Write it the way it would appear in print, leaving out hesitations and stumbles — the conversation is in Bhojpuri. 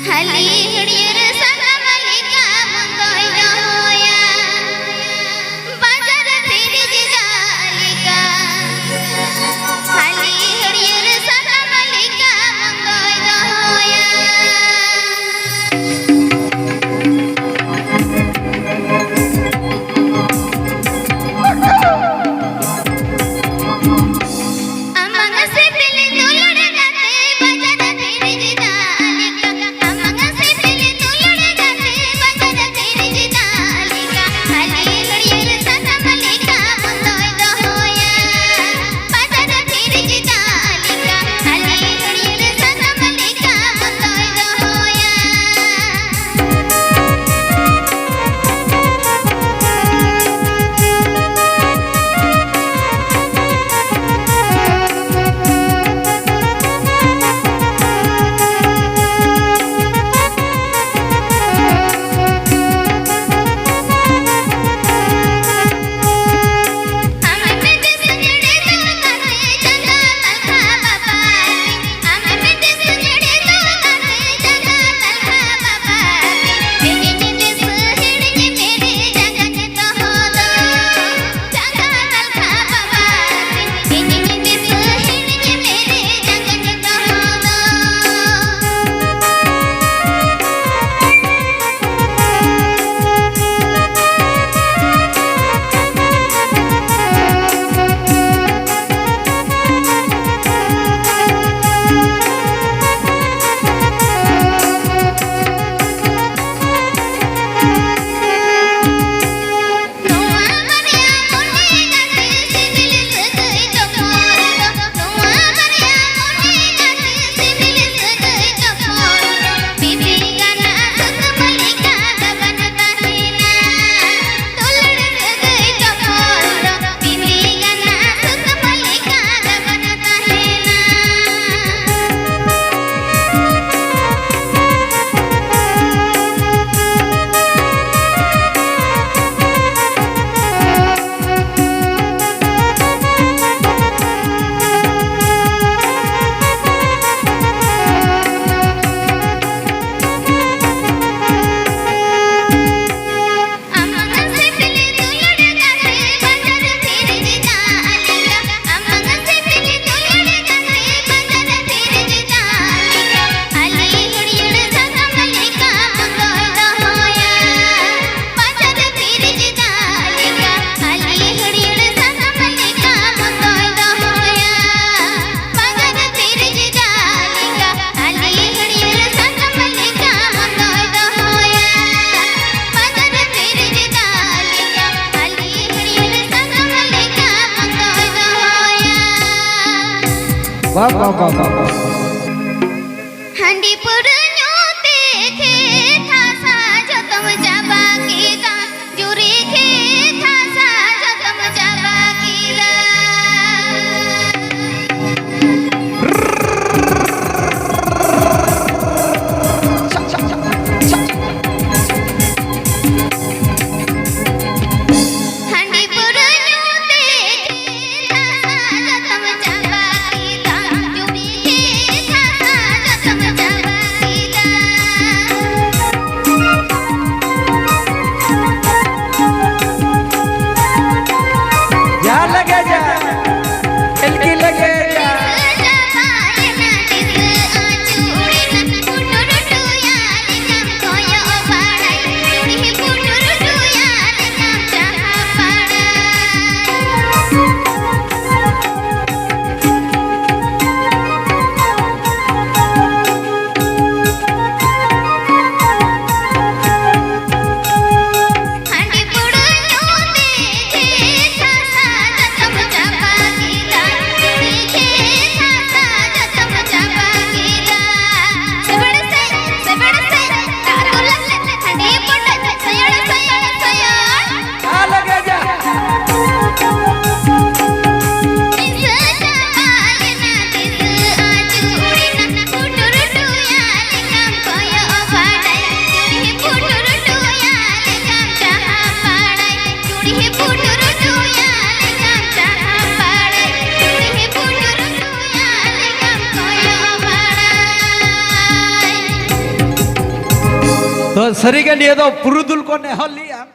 हली हिड़ियर सगा मलिका मुंदोय होया बाजार फिर जालिका हली हिड़ियर सगा मलिका मुंदोय होया अमंग से दिल दुलड़ गाते बाजार फिर जालिका अमंग से दिल दुलड़ गाते बाजार फिर जालिका हली हिड़ियर सगा मलिका मुंदोय होया बाजार फिर जालिका हली हिड़ियर सगा मलिका मुंदोय होया हमें में दिसजड़े तो गाते जगा तलखा बाबाती हमें में दिसजड़े तो गाते जगा तलखा बाबाती बिगिनी दिस हिड़के मेरे जगत तो हो दो जगा तलखा बाबाती बिगिनी दिस हिड़के मेरे जगत तो हो दो नुआ मरिया मुन्नी गाते सिदिल सगई चकोर नुआ मरिया मुन्नी गाते सिदिल सगई चकोर बीबी गाना सुख मलिका गगन ताहिना दुलड़ सगई चकोर बीबी गाना सुख मलिका गगन ताहिना अमंग से दिल दुलड़ गाते बाजार फिर जालिका अमंग से दिल दुलड़ गाते बाजार फिर जालिका हली हिड़ियर सगा मलिका मुंदोय होया बाजार फिर जालिका हली हिड़ियर सगा मलिका मुंदोय होया बाजार फिर जालिका हली हिड़ियर सगा मलिका मुंदोय होया बाजार फिर जालिका हली हिड़ियर सगा मलिका मुंदोय होया वाह वाह वाह वाह वाह हंडी पुरन्यो देखे थासा जो तुम जाबा कीला जुरी के थासा जो तुम जाबा कीला हंडी पुरन्यो देखे थासा जो तुम जाबा कीला जुरी के थासा जो तुम जाबा कीला सरिगे लिए पुरुदुल को नेहलिया